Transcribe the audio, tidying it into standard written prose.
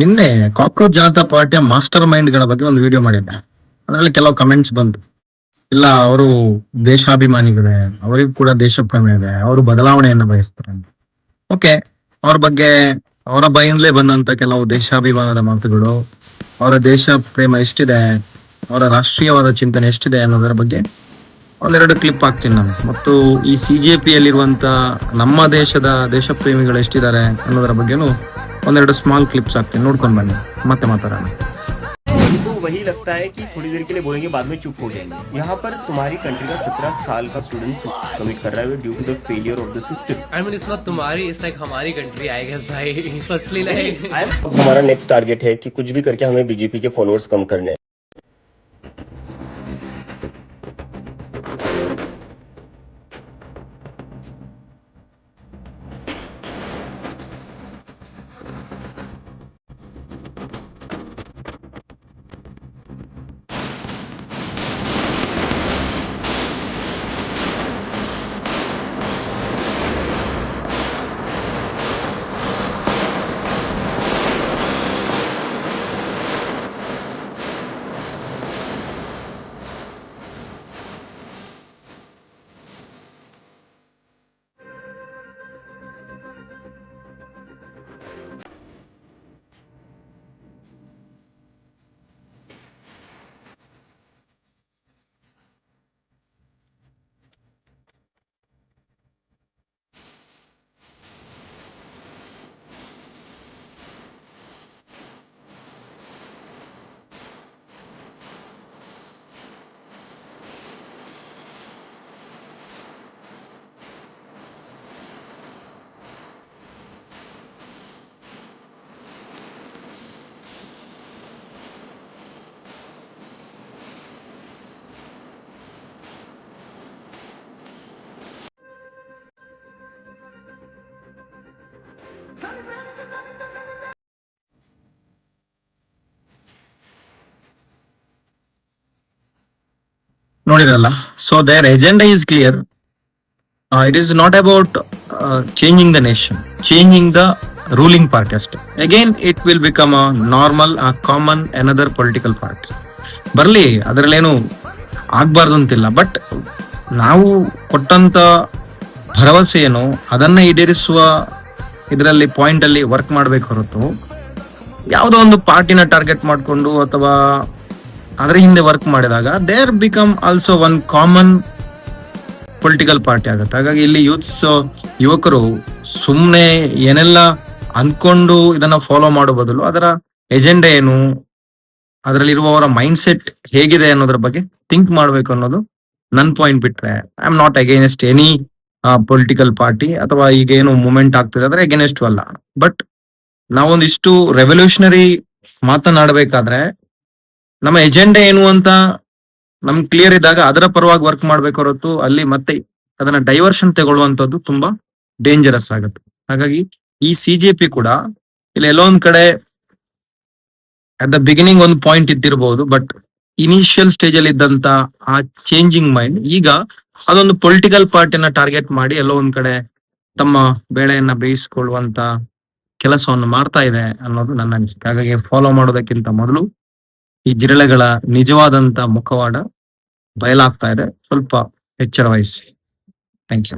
ನಿನ್ನೆ ಕಾಕ್ರೋಚ್ ಜನತಾ ಪಾರ್ಟಿಯ master mind ಗಳ ಬಗ್ಗೆ ಒಂದು ವಿಡಿಯೋ ಮಾಡಿದ್ದೆ. ಅದರಲ್ಲಿ ಕೆಲವು ಕಮೆಂಟ್ಸ್ ಬಂತು. ಇಲ್ಲ, ಅವರು ದೇಶಾಭಿಮಾನಿಗಳೇ, ಅವರಿಗೂ ಕೂಡ ದೇಶ ಪ್ರೇಮ ಇದೆ, ಅವರು ಬದಲಾವಣೆಯನ್ನು ಬಯಸ್ತಾರೆ ಅಂತ. ಓಕೆ, ಅವ್ರ ಬಗ್ಗೆ ಅವರ ಬಾಯಿಂದಲೇ ಬಂದಂತ ಕೆಲವು ದೇಶಾಭಿಮಾನದ ಮಾತುಗಳು, ಅವರ ದೇಶ ಪ್ರೇಮ ಎಷ್ಟಿದೆ, ಅವರ ರಾಷ್ಟ್ರೀಯವಾದ ಚಿಂತನೆ ಎಷ್ಟಿದೆ ಅನ್ನೋದರ ಬಗ್ಗೆ ಒಂದೆರಡು ಕ್ಲಿಪ್ ಹಾಕ್ತೀನಿ ನಾನು. ಮತ್ತು ಈ CJP ಯಲ್ಲಿರುವಂತ ನಮ್ಮ ದೇಶದ ದೇಶ ಪ್ರೇಮಿಗಳು ಎಷ್ಟಿದ್ದಾರೆ ಅನ್ನೋದರ ಬಗ್ಗೆನೂ ಒಂದೆರಡು ಸ್ಮಾಲ್ ಕ್ಲಿಪ್ಸ್ ಹಾಕ್ತೀನಿ, ನೋಡ್ಕೊಂಡು ಬನ್ನಿ, ಮತ್ತೆ ಮಾತಾಡೋಣ. तो वही लगता है कि थोड़ी देर के लिए बोलेंगे, बाद में चुप हो जाएंगे. यहाँ पर तुम्हारी कंट्री का 17 साल का स्टूडेंट कमिट कर रहा है due to the failure of the system. I mean, it's not तुम्हारी, it's like हमारी कंट्री, I guess भाई. Firstly like हमारा नेक्स्ट टारगेट है कि कुछ भी करके हमें बीजेपी के फॉलोअर्स कम करने हैं. ನೋಡಿರಲ್ಲ, so their agenda is clear. It is not about changing the nation, changing the ruling party ಅಷ್ಟೇ. Again it will become a normal, a common another political party ಬರಲಿ, ಅದರಲ್ಲೇನು ಆಗ್ಬಾರ್ದು ಅಂತಿಲ್ಲ. ಬಟ್ ನಾವು ಕೊಟ್ಟಂತ ಭರವಸೆ ಏನು ಅದನ್ನ ಈಡೇರಿಸುವ ಇದರಲ್ಲಿ ಪಾಯಿಂಟ್ ಅಲ್ಲಿ ವರ್ಕ್ ಮಾಡ್ಬೇಕು ಹೊರತು ಯಾವುದೋ ಒಂದು ಪಾರ್ಟಿನ ಟಾರ್ಗೆಟ್ ಮಾಡಿಕೊಂಡು ಅಥವಾ ಅದರ ಹಿಂದೆ ವರ್ಕ್ ಮಾಡಿದಾಗ there become also one common political party ಆಗುತ್ತೆ. ಹಾಗಾಗಿ ಇಲ್ಲಿ ಯುವಕರು ಸುಮ್ಮನೆ ಏನೆಲ್ಲ ಅಂದ್ಕೊಂಡು ಇದನ್ನ ಫಾಲೋ ಮಾಡೋ ಬದಲು ಅದರ ಎಜೆಂಡಾ ಏನು, ಅದರಲ್ಲಿರುವವರ ಮೈಂಡ್ ಸೆಟ್ ಹೇಗಿದೆ ಅನ್ನೋದ್ರ ಬಗ್ಗೆ ಥಿಂಕ್ ಮಾಡ್ಬೇಕು ಅನ್ನೋದು ನನ್ ಪಾಯಿಂಟ್. ಬಿಟ್ರೆ I am not against any political party ಅಥವಾ ಈಗ ಏನು ಮೂವ್ಮೆಂಟ್ ಆಗ್ತಿದೆ ಅಂದ್ರೆ ಅಗೇನೆಸ್ಟ್ ಅಲ್ಲ. ಬಟ್ ನಾವೊಂದಿಷ್ಟು ರೆವಲ್ಯೂಷನರಿ ಮಾತನಾಡಬೇಕಾದ್ರೆ ನಮ್ಮ ಎಜೆಂಡಾ ಏನು ಅಂತ ನಮ್ಗೆ ಕ್ಲಿಯರ್ ಇದ್ದಾಗ ಅದರ ಪರವಾಗಿ ವರ್ಕ್ ಮಾಡ್ಬೇಕು ಹೊರತು ಅಲ್ಲಿ ಮತ್ತೆ ಅದನ್ನ ಡೈವರ್ಷನ್ ತಗೊಳ್ಳುವಂತದ್ದು ತುಂಬಾ ಡೇಂಜರಸ್ ಆಗುತ್ತೆ. ಹಾಗಾಗಿ ಈ CJP ಕೂಡ ಇಲ್ಲಿ ಎಲ್ಲೋ ಒಂದ್ ಕಡೆ ಅಟ್ ದ ಬಿಗಿನಿಂಗ್ ಒಂದು ಪಾಯಿಂಟ್ ಇದ್ದಿರಬಹುದು, ಬಟ್ ಇನಿಷಿಯಲ್ ಸ್ಟೇಜ್ ಅಲ್ಲಿ ಇದ್ದಂತ ಆ ಚೇಂಜಿಂಗ್ ಮೈಂಡ್ ಈಗ ಅದೊಂದು ಪೊಲಿಟಿಕಲ್ ಪಾರ್ಟಿನ ಟಾರ್ಗೆಟ್ ಮಾಡಿ ಎಲ್ಲೋ ಒಂದ್ ಕಡೆ ತಮ್ಮ ಬೇಳೆಯನ್ನ ಬೇಯಿಸಿಕೊಳ್ಳುವಂತ ಕೆಲಸವನ್ನು ಮಾಡ್ತಾ ಇದೆ ಅನ್ನೋದು ನನ್ನ ಅನಿಸಿಕೆ. ಹಾಗಾಗಿ ಫಾಲೋ ಮಾಡೋದಕ್ಕಿಂತ ಮೊದಲು ಈ ಜಿರಳೆಗಳ ನಿಜವಾದಂತ ಮುಖವಾಡ ಬಯಲಾಗ್ತಾ ಇದೆ, ಸ್ವಲ್ಪ ಎಚ್ಚರ ವಹಿಸಿ. Thank you.